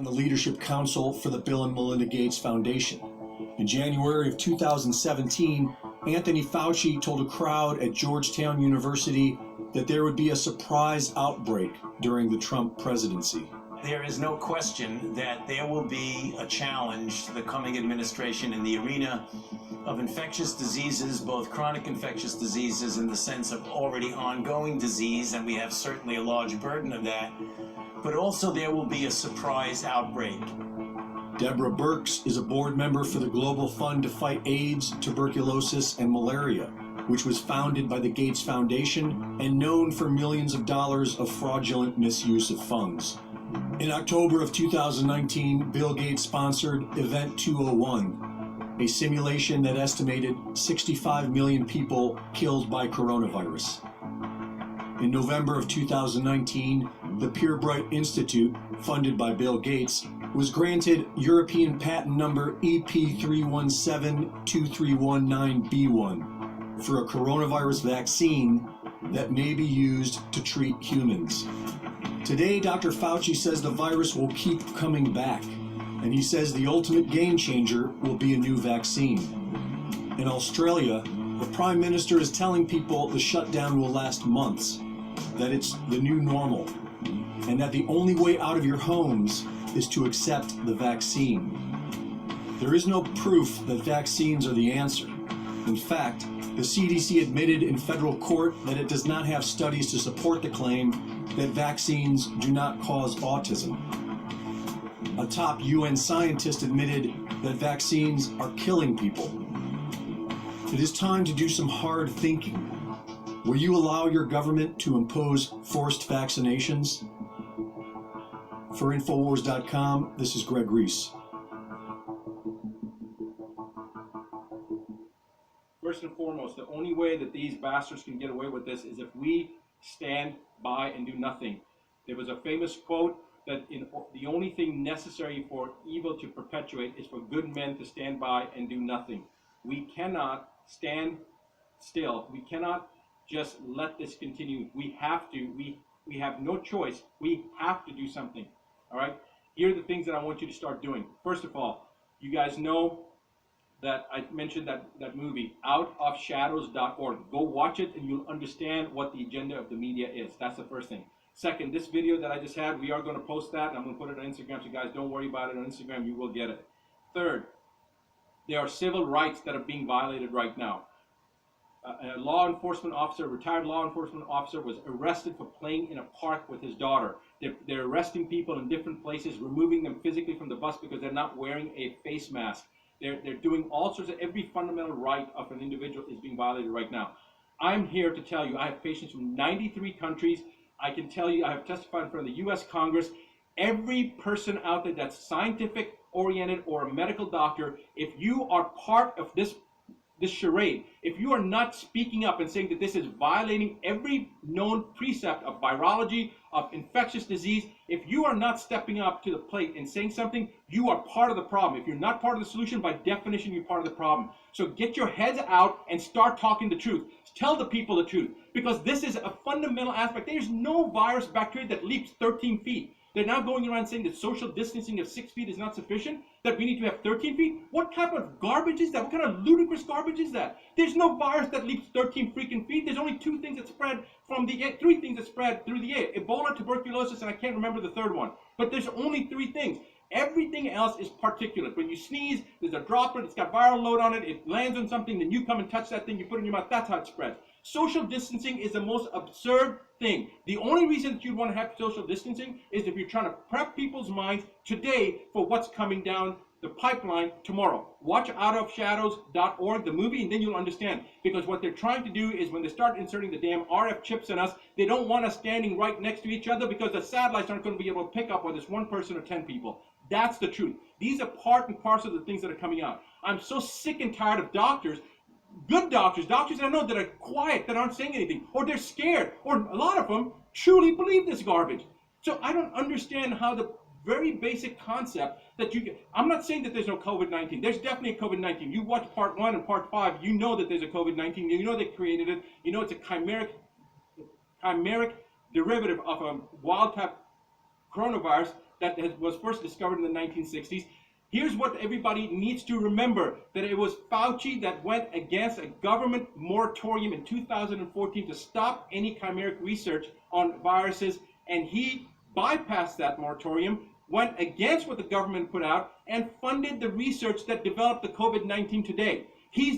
on the Leadership Council for the Bill and Melinda Gates Foundation. In January of 2017, Anthony Fauci told a crowd at Georgetown University that there would be a surprise outbreak during the Trump presidency. There is no question that there will be a challenge to the coming administration in the arena of infectious diseases, both chronic infectious diseases in the sense of already ongoing disease, and we have certainly a large burden of that, but also there will be a surprise outbreak. Deborah Birx is a board member for the Global Fund to Fight AIDS, Tuberculosis, and Malaria, which was founded by the Gates Foundation and known for millions of dollars of fraudulent misuse of funds. In October of 2019, Bill Gates sponsored Event 201, a simulation that estimated 65 million people killed by coronavirus. In November of 2019, the Purebright Institute, funded by Bill Gates, was granted European patent number EP3172319B1 for a coronavirus vaccine that may be used to treat humans. Today, Dr. Fauci says the virus will keep coming back, and he says the ultimate game changer will be a new vaccine. In Australia, the Prime Minister is telling people the shutdown will last months, that it's the new normal, and that the only way out of your homes is to accept the vaccine. There is no proof that vaccines are the answer. In fact, the CDC admitted in federal court that it does not have studies to support the claim that vaccines do not cause autism. A top UN scientist admitted that vaccines are killing people. It is time to do some hard thinking. Will you allow your government to impose forced vaccinations? For Infowars.com, this is Greg Reese. First and foremost, the only way that these bastards can get away with this is if we stand by and do nothing. There was a famous quote that the only thing necessary for evil to perpetuate is for good men to stand by and do nothing. We cannot stand still. We cannot just let this continue. We have to. We have no choice. We have to do something. All right? Here are the things that I want you to start doing. First of all, you guys know that I mentioned that movie, outofshadows.org. Go watch it and you'll understand what the agenda of the media is. That's the first thing. Second, this video that I just had, we are going to post that, and I'm going to put it on Instagram, so you guys don't worry about it on Instagram, you will get it. Third, there are civil rights that are being violated right now. A law enforcement officer, a retired law enforcement officer, was arrested for playing in a park with his daughter. They're arresting people in different places, removing them physically from the bus because they're not wearing a face mask. They're doing all sorts of, every fundamental right of an individual is being violated right now. I'm here to tell you, I have patients from 93 countries. I can tell you, I have testified in front of the US Congress. Every person out there that's scientific oriented or a medical doctor, if you are part of this charade, if you are not speaking up and saying that this is violating every known precept of virology, of infectious disease, if you are not stepping up to the plate and saying something, you are part of the problem. If you're not part of the solution, by definition, you're part of the problem. So get your heads out and start talking the truth. Tell the people the truth, because this is a fundamental aspect. There's no virus bacteria that leaps 13 feet. They're now going around saying that social distancing of 6 feet is not sufficient, that we need to have 13 feet. What type of garbage is that? What kind of ludicrous garbage is that? There's no virus that leaps 13 freaking feet. There's only two things that spread from the air, three things that spread through the air. Ebola, tuberculosis, and I can't remember the third one. But there's only three things. Everything else is particulate. When you sneeze, there's a droplet, it's got viral load on it, it lands on something, then you come and touch that thing, you put it in your mouth, that's how it spreads. Social distancing is the most absurd thing. The only reason that you'd want to have social distancing is if you're trying to prep people's minds today for what's coming down the pipeline tomorrow. Watch outofshadows.org, the movie, and then you'll understand. Because what they're trying to do is when they start inserting the damn RF chips in us, they don't want us standing right next to each other because the satellites aren't going to be able to pick up whether it's one person or 10 people. That's the truth. These are part and parcel of the things that are coming out. I'm so sick and tired of doctors, good doctors that I know that are quiet, that aren't saying anything, or they're scared, or a lot of them truly believe this garbage. So I don't understand how the very basic concept that you get. I'm not saying that there's no COVID-19. There's definitely a COVID-19. You watch part 1 and part 5, you know that there's a COVID-19. You know they created it. You know it's a chimeric derivative of a wild type coronavirus that was first discovered in the 1960s. Here's what everybody needs to remember, that it was Fauci that went against a government moratorium in 2014 to stop any chimeric research on viruses, and he bypassed that moratorium, went against what the government put out, and funded the research that developed the COVID-19 today.